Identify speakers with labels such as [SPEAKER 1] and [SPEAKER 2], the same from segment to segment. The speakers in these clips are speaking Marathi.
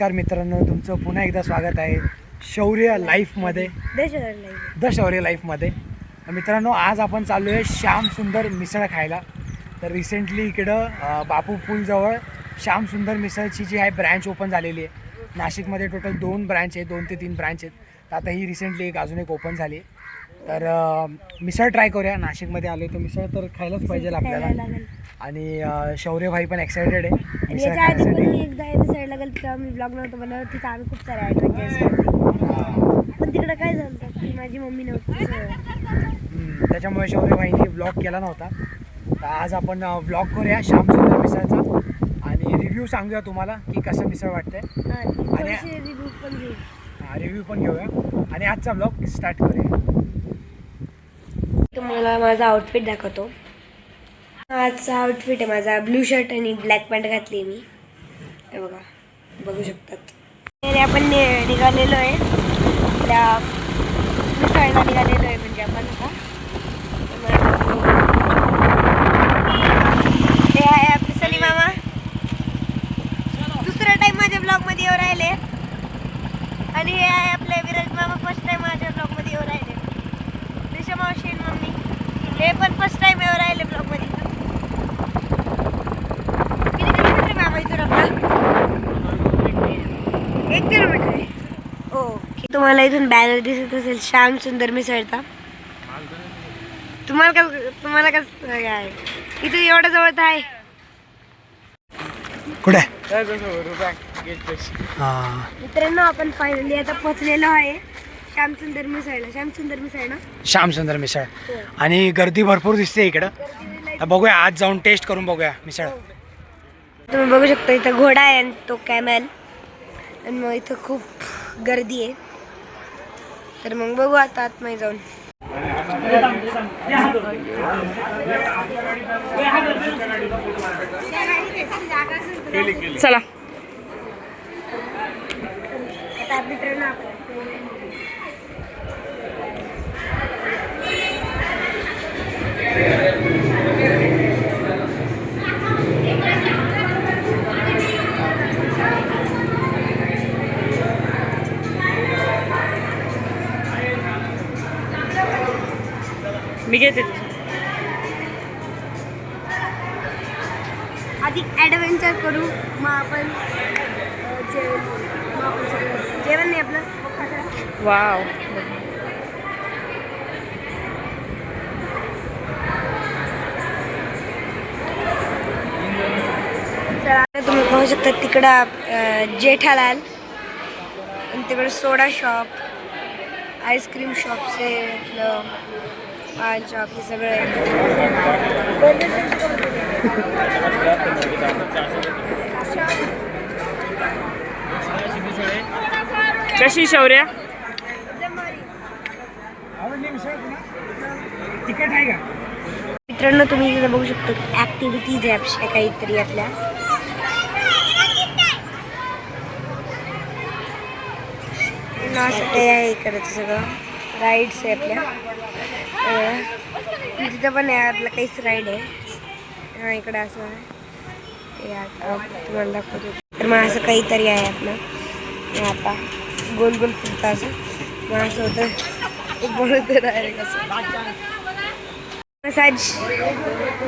[SPEAKER 1] नमस्कार मित्रांनो, तुमचं पुन्हा एकदा स्वागत आहे शौर्य लाईफमध्ये, द शौर्य लाईफमध्ये. मित्रांनो, आज आपण चाललो आहे श्याम सुंदर मिसळ खायला. तर रिसेंटली इकडं बापू पूलजवळ श्याम सुंदर मिसळची जी आहे ब्रँच ओपन झालेली आहे. नाशिकमध्ये टोटल 2 ब्रँच आहेत, 2 ते 3 ब्रँच आहेत. तर आता ही रिसेंटली अजून एक ओपन झाली आहे. तर मिसळ ट्राय करूया. नाशिकमध्ये आलो तर मिसळ तर खायलाच पाहिजे आपल्याला. आणि शौर्य भाई पण एक्सायटेड आहे मिसळ खाण्यासाठी.
[SPEAKER 2] एकदा मिसळ लागेल तेव्हा मी ब्लॉग नव्हतं बनवलं. तिथं आम्ही खूप सारे ॲडव्हेंचर्स केले, पण तिकडं काय झालं की माझी मम्मी नव्हती,
[SPEAKER 1] त्याच्यामुळे शौर्य भाईनी ब्लॉग केला नव्हता. तर आज आपण ब्लॉग करूया श्याम सुंदर मिसळचा आणि रिव्ह्यू सांगूया तुम्हाला की कसं मिसळ वाटतंय आणि रिव्ह्यू पण घेऊया आणि आजचा ब्लॉग स्टार्ट करूया.
[SPEAKER 2] तुम्हाला माझा आउटफिट दाखवतो. आजचा आउटफिट आहे माझा, ब्लू शर्ट आणि ब्लॅक पॅन्ट घातली आहे मी. हे बघा, बघू शकतात. आपण निघालेलो आहे त्या मिसळला निघालेलो आहे, म्हणजे आपण आता हे आहे आपले सनी मामा. दुसरा टाइम माझ्या ब्लॉगमध्ये येऊ राहिले. आणि हे आहे आपले विराज मामा, फर्स्ट टाइम माझ्या ब्लॉगमध्ये येऊ राहिले. दिशा मावशी आणि मम्मी हे पण फर्स्ट टाइम येऊ राहिले ब्लॉगमध्ये. किती किलोमीटर मामा इथून आपला? 1 किलोमीटर आहे. ओके, तुम्हाला इथून बॅनर दिसत असेल श्याम सुंदर मिसळता. तुम्हाला कसं आहे इथून एवढं जवळ तर आहे.
[SPEAKER 1] कुठे
[SPEAKER 2] मित्रांनो, आपण फायनली आता पोहोचलेलो आहे श्याम सुंदर मिसळला. श्याम सुंदर मिसळ ना,
[SPEAKER 1] श्याम सुंदर मिसळ. आणि गर्दी भरपूर दिसते इकडं. तर बघूया, आज जाऊन टेस्ट करून बघूया मिसळ.
[SPEAKER 2] तुम्ही बघू शकता इथं घोडा आहे आणि तो कॅमेल. आणि मग इथं खूप गर्दी आहे. तर मग बघू आता आतमध्ये जाऊन.
[SPEAKER 3] चला.
[SPEAKER 2] आता मित्रांनो
[SPEAKER 3] मी घेते.
[SPEAKER 2] आधी ॲडव्हेंचर करू, मग आपण जेवण नाही आपलं.
[SPEAKER 3] वाव,
[SPEAKER 2] तर तुम्ही पाहू शकता तिकडं जेठालाल आणि तिकडं सोडा शॉप, आईस्क्रीम शॉप्स आहे, पान शॉप, हे सगळं आहे.
[SPEAKER 3] कशी शौर्य?
[SPEAKER 1] तिकट आहे का
[SPEAKER 2] मित्रांनो? तुम्ही इथे बघू शकता ॲक्टिव्हिटीज आहे अशा काहीतरी आपल्या. असं काही आहे इकडचं सगळं. राईड्स आहे आपल्या. तिथं पण आहे आपलं काहीच राईड आहे. हां, इकडं असं आहे. आता तुम्हाला दाखवतो. तर मग असं काहीतरी आहे आपलं. आता गोल गोल फिरतं असं. मग असं होतं बोलतं डायरेक्ट असं. मसाज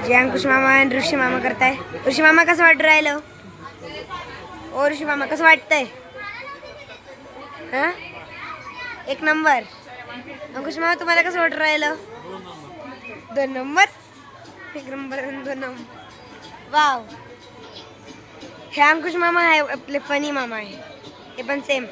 [SPEAKER 2] जे अंकुश मामा आणि ऋषी मामा करताय. ऋषी मामा कसं वाटू राहिलं? ओ ऋषी मामा कसं वाटतंय? हां, 1 नंबर. अंकुश मामा तुम्हाला कसं वाटू राहिलं? 2 नंबर. 1 नंबर आणि 2 नंबर. वाव. हे अंकुश मामा आहे, आपले फनी मामा आहे. हे पण सेम.